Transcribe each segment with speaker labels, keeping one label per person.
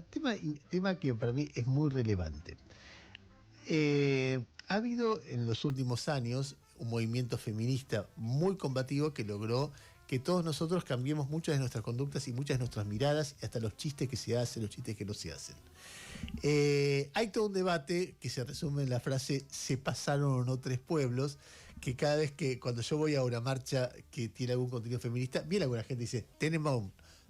Speaker 1: Tema que para mí es muy relevante. Ha habido en los últimos años un movimiento feminista muy combativo que logró que todos nosotros cambiemos muchas de nuestras conductas y muchas de nuestras miradas, y hasta los chistes que se hacen, los chistes que no se hacen. Hay todo un debate que se resume en la frase ¿se pasaron o no tres pueblos? Que cada vez que, cuando yo voy a una marcha que tiene algún contenido feminista, viene alguna gente y dice,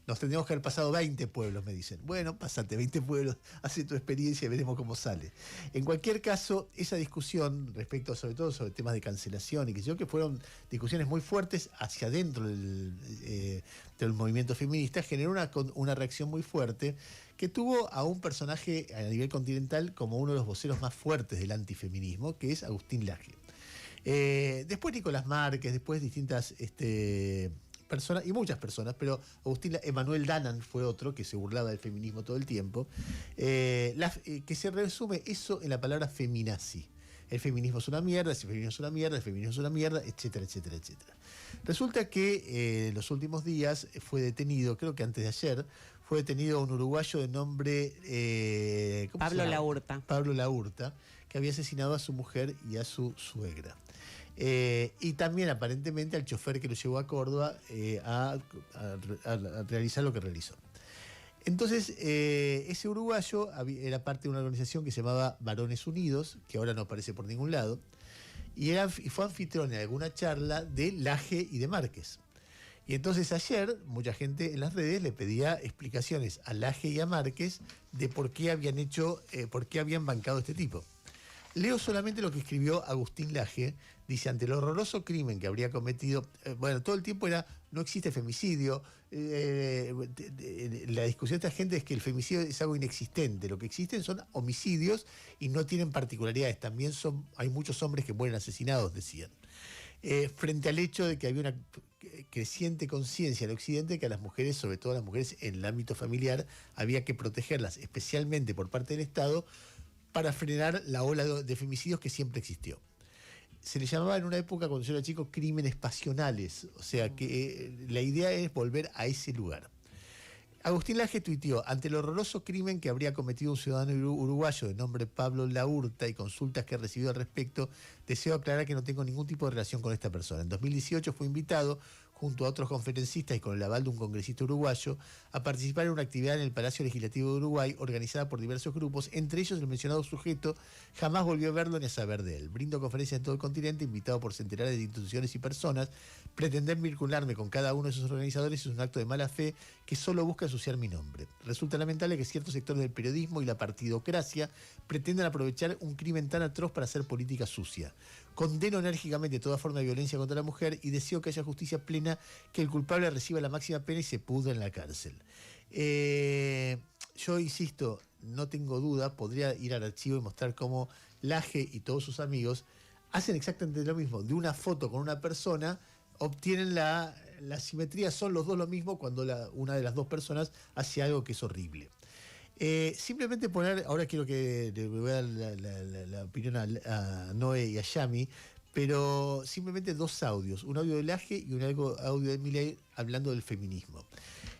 Speaker 1: nos tendríamos que haber pasado 20 pueblos, me dicen. Bueno, pasate 20 pueblos, hace tu experiencia y veremos cómo sale. En cualquier caso, esa discusión respecto, sobre todo sobre temas de cancelación y que yo, que fueron discusiones muy fuertes hacia adentro del movimiento feminista, generó una reacción muy fuerte que tuvo a un personaje a nivel continental como uno de los voceros más fuertes del antifeminismo, que es Agustín Laje. Después Nicolás Márquez, después distintas personas, y muchas personas, pero Emanuel Danan fue otro que se burlaba del feminismo todo el tiempo, que se resume eso en la palabra feminazi. El feminismo es una mierda, el feminismo es una mierda, el feminismo es una mierda, etcétera, etcétera, etcétera. Resulta que en los últimos días fue detenido, creo que antes de ayer, fue detenido un uruguayo de nombre
Speaker 2: Pablo Laurta.
Speaker 1: Pablo Laurta, que había asesinado a su mujer y a su suegra. Y también aparentemente al chofer que lo llevó a Córdoba a realizar lo que realizó. Entonces, ese uruguayo era parte de una organización que se llamaba Varones Unidos, que ahora no aparece por ningún lado, y fue anfitrión en alguna charla de Laje y de Márquez. Y entonces ayer mucha gente en las redes le pedía explicaciones a Laje y a Márquez de por qué habían bancado a este tipo. Leo solamente lo que escribió Agustín Laje. Dice, ante el horroroso crimen que habría cometido, todo el tiempo era, no existe femicidio. La discusión de esta gente es que el femicidio es algo inexistente. Lo que existen son homicidios y no tienen particularidades. También hay muchos hombres que mueren asesinados, decían. Frente al hecho de que había una creciente conciencia en Occidente que a las mujeres, sobre todo a las mujeres en el ámbito familiar, había que protegerlas, especialmente por parte del Estado, para frenar la ola de femicidios que siempre existió. Se le llamaba en una época, cuando yo era chico, crímenes pasionales. O sea que la idea es volver a ese lugar. Agustín Laje tuiteó, ante el horroroso crimen que habría cometido un ciudadano uruguayo de nombre Pablo Laurta y consultas que he recibido al respecto, deseo aclarar que no tengo ningún tipo de relación con esta persona. En 2018 fue invitado, junto a otros conferencistas y con el aval de un congresista uruguayo, a participar en una actividad en el Palacio Legislativo de Uruguay, organizada por diversos grupos, entre ellos el mencionado sujeto. Jamás volvió a verlo ni a saber de él. Brindo conferencias en todo el continente, invitado por centenares de instituciones y personas. Pretender vincularme con cada uno de esos organizadores es un acto de mala fe que solo busca ensuciar mi nombre. Resulta lamentable que ciertos sectores del periodismo y la partidocracia pretendan aprovechar un crimen tan atroz para hacer política sucia. Condeno enérgicamente toda forma de violencia contra la mujer y deseo que haya justicia plena, que el culpable reciba la máxima pena y se pudra en la cárcel. Yo insisto, no tengo duda, podría ir al archivo y mostrar cómo Laje y todos sus amigos hacen exactamente lo mismo. De una foto con una persona obtienen la simetría, son los dos lo mismo cuando una de las dos personas hace algo que es horrible. Simplemente poner, ahora quiero que le voy a dar la opinión a Noé y a Yami, pero simplemente dos audios, un audio de Laje y un audio de Milei hablando del feminismo.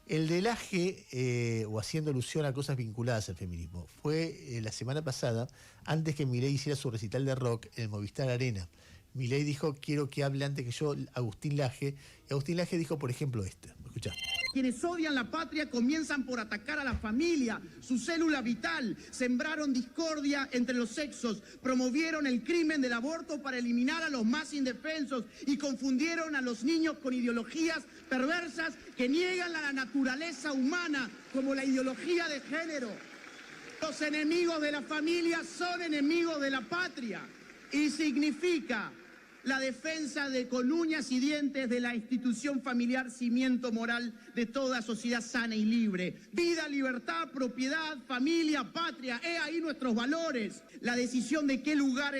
Speaker 1: El de Laje, o haciendo alusión a cosas vinculadas al feminismo, fue la semana pasada, antes que Milei hiciera su recital de rock en el Movistar Arena. Milei dijo, quiero que hable antes que yo Agustín Laje, y Agustín Laje dijo, por ejemplo, escuchá.
Speaker 3: Quienes odian la patria comienzan por atacar a la familia, su célula vital, sembraron discordia entre los sexos, promovieron el crimen del aborto para eliminar a los más indefensos y confundieron a los niños con ideologías perversas que niegan la naturaleza humana, como la ideología de género. Los enemigos de la familia son enemigos de la patria y significa la defensa con uñas y dientes de la institución familiar, cimiento moral de toda sociedad sana y libre. Vida, libertad, propiedad, familia, patria, he ahí nuestros valores. La decisión de qué lugar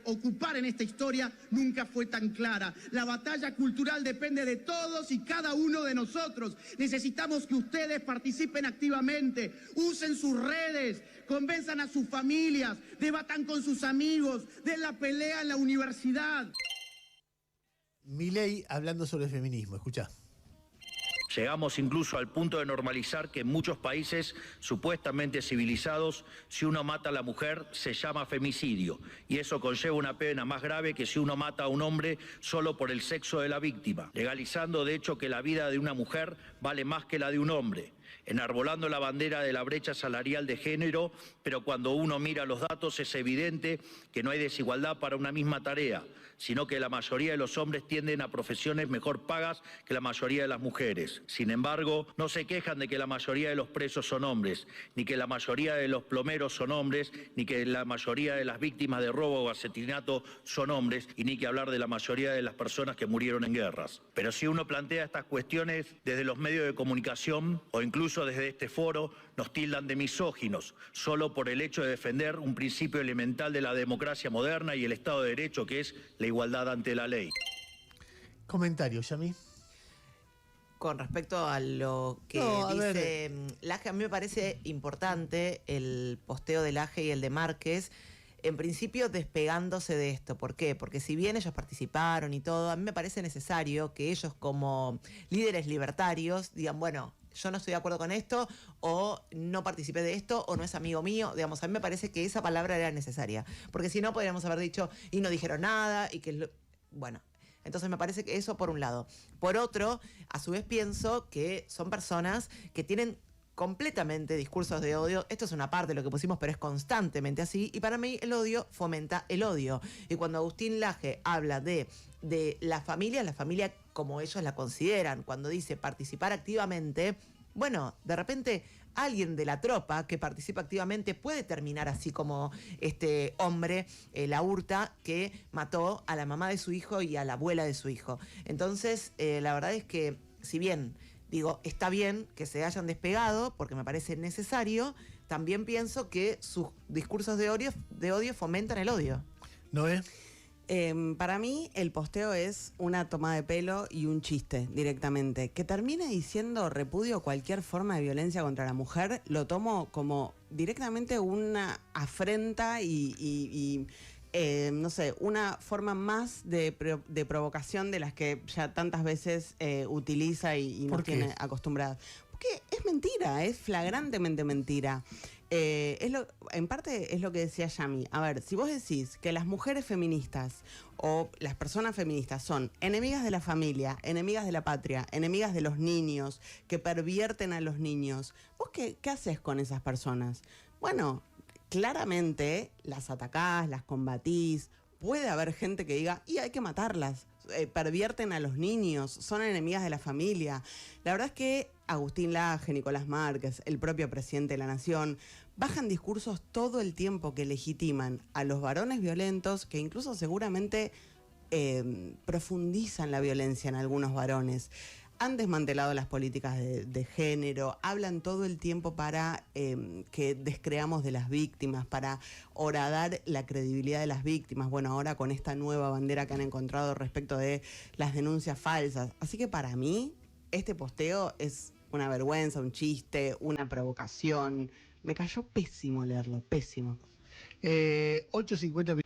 Speaker 3: ocupar en esta historia nunca fue tan clara. La batalla cultural depende de todos y cada uno de nosotros. Necesitamos que ustedes participen activamente, usen sus redes, convenzan a sus familias, debatan con sus amigos, den la pelea en la universidad.
Speaker 1: Milei hablando sobre el feminismo, escuchá.
Speaker 2: Llegamos incluso al punto de normalizar que en muchos países supuestamente civilizados, si uno mata a la mujer se llama femicidio, y eso conlleva una pena más grave que si uno mata a un hombre solo por el sexo de la víctima, legalizando de hecho que la vida de una mujer vale más que la de un hombre, enarbolando la bandera de la brecha salarial de género, pero cuando uno mira los datos es evidente que no hay desigualdad para una misma tarea, sino que la mayoría de los hombres tienden a profesiones mejor pagas que la mayoría de las mujeres. Sin embargo, no se quejan de que la mayoría de los presos son hombres, ni que la mayoría de los plomeros son hombres, ni que la mayoría de las víctimas de robo o asesinato son hombres, y ni que hablar de la mayoría de las personas que murieron en guerras. Pero si uno plantea estas cuestiones desde los medios de comunicación o incluso desde este foro, nos tildan de misóginos, solo por el hecho de defender un principio elemental de la democracia moderna y el Estado de Derecho, que es la igualdad ante la ley.
Speaker 1: Comentario, Yami.
Speaker 4: Con respecto a lo que dice Laje, a mí me parece importante el posteo de Laje y el de Márquez, en principio despegándose de esto. ¿Por qué? Porque si bien ellos participaron y todo, a mí me parece necesario que ellos como líderes libertarios digan, bueno, yo no estoy de acuerdo con esto, o no participé de esto, o no es amigo mío. Digamos, a mí me parece que esa palabra era necesaria, porque si no podríamos haber dicho, y no dijeron nada, y que, bueno... Entonces me parece que eso por un lado. Por otro, a su vez pienso que son personas que tienen completamente discursos de odio. Esto es una parte de lo que pusimos, pero es constantemente así. Y para mí el odio fomenta el odio. Y cuando Agustín Laje habla de la familia como ellos la consideran, cuando dice participar activamente, bueno, de repente alguien de la tropa que participa activamente puede terminar así como este hombre, la Hurta, que mató a la mamá de su hijo y a la abuela de su hijo. Entonces, la verdad es que, si bien, digo, está bien que se hayan despegado, porque me parece necesario, también pienso que sus discursos de odio fomentan el odio.
Speaker 1: ¿Noé?
Speaker 5: Para mí el posteo es una toma de pelo y un chiste directamente. Que termine diciendo repudio cualquier forma de violencia contra la mujer, lo tomo como directamente una afrenta y no sé, una forma más de provocación de las que ya tantas veces utiliza y nos tiene acostumbrados. Porque es mentira, es flagrantemente mentira. En parte es lo que decía Yami. A ver, si vos decís que las mujeres feministas o las personas feministas son enemigas de la familia, enemigas de la patria, enemigas de los niños, que pervierten a los niños, ¿vos qué haces con esas personas? Bueno, claramente las atacás, las combatís. Puede haber gente que diga, y hay que matarlas, pervierten a los niños, son enemigas de la familia. La verdad es que Agustín Laje, Nicolás Márquez, el propio presidente de la Nación, bajan discursos todo el tiempo que legitiman a los varones violentos, que incluso seguramente profundizan la violencia en algunos varones. Han desmantelado las políticas de género, hablan todo el tiempo para que descreamos de las víctimas, para horadar la credibilidad de las víctimas. Bueno, ahora con esta nueva bandera que han encontrado respecto de las denuncias falsas. Así que para mí, este posteo es una vergüenza, un chiste, una provocación. Me cayó pésimo leerlo, pésimo.
Speaker 1: 8:50